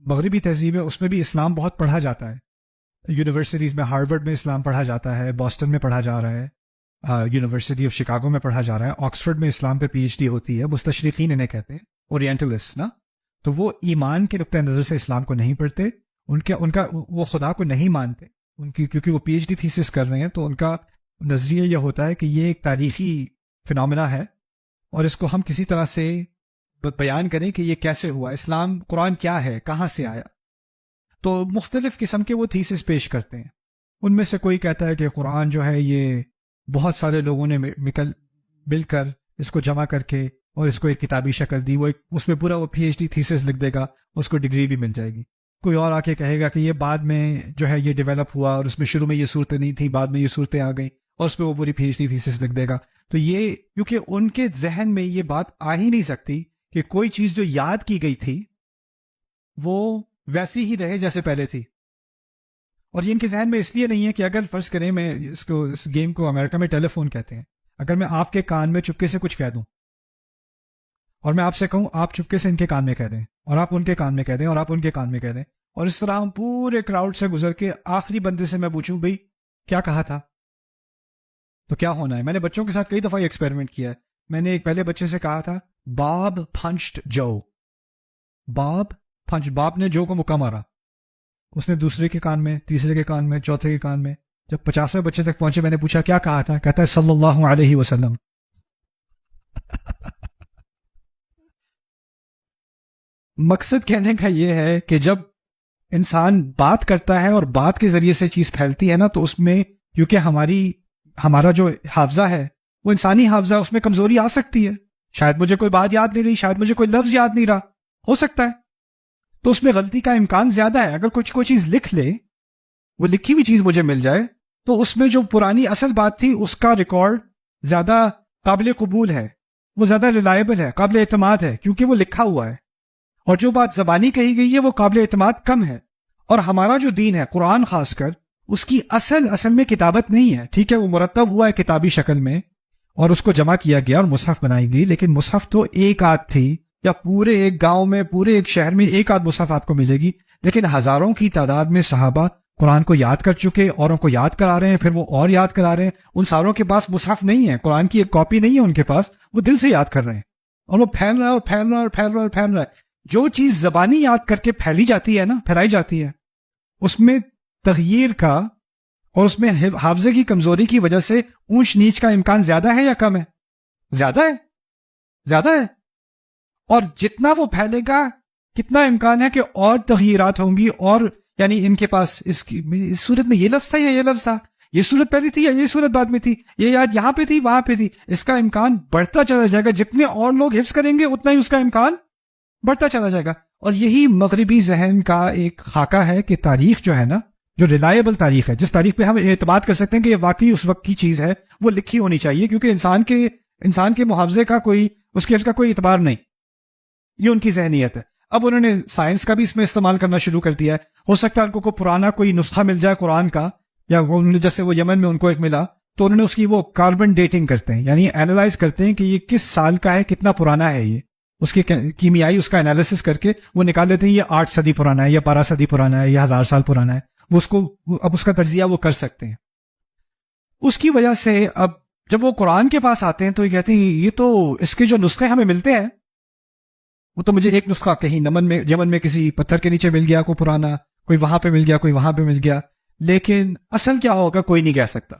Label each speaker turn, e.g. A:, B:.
A: مغربی تہذیب ہے اس میں بھی اسلام بہت پڑھا جاتا ہے. یونیورسٹیز میں ہارورڈ میں اسلام پڑھا جاتا ہے، بoston میں پڑھا جا رہا ہے، یونیورسٹی آف شکاگو میں پڑھا جا رہا ہے، آکسفورڈ میں اسلام پہ PhD ہوتی ہے. مستشرقین انہیں کہتے ہیں، اورینٹلسٹ نا. تو وہ ایمان کے نقطۂ نظر سے اسلام کو نہیں پڑھتے، ان کا وہ خدا کو نہیں مانتے کیونکہ وہ PhD تھیسس کر رہے ہیں. تو ان کا نظریہ یہ ہوتا ہے کہ یہ ایک تاریخی فنامنا ہے اور اس کو ہم کسی طرح سے بیان کریں کہ یہ کیسے ہوا، اسلام قرآن کیا ہے، کہاں سے آیا. تو مختلف قسم کے وہ تھیسس پیش کرتے ہیں. ان میں سے کوئی کہتا ہے کہ قرآن جو ہے یہ بہت سارے لوگوں نے مل کر اس کو جمع کر کے اور اس کو ایک کتابی شکل دی، وہ اس میں پورا وہ PhD تھیسس لکھ دے گا، اس کو ڈگری بھی مل جائے گی. کوئی اور آ کے کہے گا کہ یہ بعد میں جو ہے یہ ڈیولپ ہوا اور اس میں شروع میں یہ صورتیں نہیں تھیں، بعد میں یہ صورتیں آ گئیں اور اس پہ وہ پوری PhD تھیسس لکھ دے گا. تو یہ کیونکہ ان کے ذہن میں یہ بات آ ہی نہیں سکتی کہ کوئی چیز جو یاد کی گئی تھی وہ ویسی ہی رہے جیسے پہلے تھی. اور یہ ان کے ذہن میں اس لیے نہیں ہے کہ اگر فرض کریں میں اس گیم کو امریکہ میں ٹیلی فون کہتے ہیں، اگر میں آپ کے کان میں چپکے سے کچھ کہہ دوں اور میں آپ سے کہوں آپ چپکے سے ان کے کان میں کہہ دیں اور آپ ان کے کان میں کہہ دیں اور آپ ان کے کان میں کہہ دیں، اور اس طرح ہم پورے کراؤڈ سے گزر کے آخری بندے سے میں پوچھوں بھئی کیا کہا تھا، تو کیا ہونا ہے؟ میں نے بچوں کے ساتھ کئی دفعہ یہ ایکسپیریمنٹ کیا ہے. میں نے ایک پہلے بچے سے کہا تھا باب پنچڈ جو، باب نے جو کو مکہ مارا. اس نے دوسرے کے کان میں، تیسرے کے کان میں، چوتھے کے کان میں. جب 50ویں بچے تک پہنچے میں نے پوچھا کیا کہا تھا، کہتا ہے صلی اللہ علیہ وسلم. مقصد کہنے کا یہ ہے کہ جب انسان بات کرتا ہے اور بات کے ذریعے سے چیز پھیلتی ہے نا، تو اس میں کیونکہ ہمارا جو حافظہ ہے وہ انسانی حافظہ، اس میں کمزوری آ سکتی ہے. شاید مجھے کوئی بات یاد نہیں رہی، شاید مجھے کوئی لفظ یاد نہیں رہا، ہو سکتا ہے. تو اس میں غلطی کا امکان زیادہ ہے. اگر کوئی چیز لکھ لے، وہ لکھی ہوئی چیز مجھے مل جائے، تو اس میں جو پرانی اصل بات تھی اس کا ریکارڈ زیادہ قابل قبول ہے، وہ زیادہ ریلائبل ہے، قابل اعتماد ہے، کیونکہ وہ لکھا ہوا ہے. اور جو بات زبانی کہی گئی ہے وہ قابل اعتماد کم ہے. اور ہمارا جو دین ہے قرآن خاص کر، اس کی اصل میں کتابت نہیں ہے. ٹھیک ہے وہ مرتب ہوا ہے کتابی شکل میں اور اس کو جمع کیا گیا اور مصحف بنائی گئی، لیکن مصحف تو ایک آدھ تھی، یا پورے ایک گاؤں میں، پورے ایک شہر میں ایک آدھ مصحف آپ کو ملے گی. لیکن ہزاروں کی تعداد میں صحابہ قرآن کو یاد کر چکے، اوروں کو یاد کرا رہے ہیں، پھر وہ اور یاد کرا رہے ہیں. ان ساروں کے پاس مصحف نہیں ہے، قرآن کی ایک کاپی نہیں ہے ان کے پاس، وہ دل سے یاد کر رہے ہیں اور وہ پھیل رہا ہے اور پھیل رہا ہے اور پھیل رہا ہے اور پھیل رہا ہے. جو چیز زبانی یاد کر کے پھیلائی جاتی ہے اس میں تغییر کا اور اس میں حافظے کی کمزوری کی وجہ سے اونچ نیچ کا امکان زیادہ ہے یا کم ہے؟ زیادہ ہے. اور جتنا وہ پھیلے گا کتنا امکان ہے کہ اور تغییرات ہوں گی. اور یعنی ان کے پاس اس صورت میں یہ لفظ تھا یا یہ لفظ تھا، یہ صورت پہلی تھی یا یہ صورت بعد میں تھی، یہ یاد یہاں پہ تھی وہاں پہ تھی. اس کا امکان بڑھتا چلا جائے گا، جتنے اور لوگ حفظ کریں گے اتنا ہی اس کا امکان بڑھتا چلا جائے گا. اور یہی مغربی ذہن کا ایک خاکہ ہے کہ تاریخ جو ہے نا، جو ریلائبل تاریخ ہے، جس تاریخ پہ ہم اعتماد کر سکتے ہیں کہ یہ واقعی اس وقت کی چیز ہے، وہ لکھی ہونی چاہیے. کیونکہ انسان کے محافظے کا اس کے کوئی اعتبار نہیں. یہ ان کی ذہنیت ہے. اب انہوں نے سائنس کا بھی اس میں استعمال کرنا شروع کر دیا ہے. ہو سکتا ہے ان کو پرانا کوئی نسخہ مل جائے قرآن کا، یا جیسے وہ یمن میں ان کو ایک ملا، تو انہوں نے اس کی وہ کاربن ڈیٹنگ کرتے ہیں، یعنی اینالائز کرتے ہیں کہ یہ کس سال کا ہے، کتنا پرانا ہے. یہ اس کی کیمیائی اس کا انالیسس کر کے وہ نکال دیتے ہیں یہ 8 صدی پرانا ہے، یا 12 صدی پرانا ہے، یا 1000 سال پرانا ہے. وہ اب اس کا تجزیہ وہ کر سکتے ہیں. اس کی وجہ سے اب جب وہ قرآن کے پاس آتے ہیں تو یہ کہتے ہیں یہ تو اس کے جو نسخے ہمیں ملتے ہیں، وہ تو مجھے ایک نسخہ کہیں یمن میں کسی پتھر کے نیچے مل گیا، کوئی پرانا، کوئی وہاں پہ مل گیا، کوئی وہاں پہ مل گیا، لیکن اصل کیا ہوگا کوئی نہیں کہہ سکتا.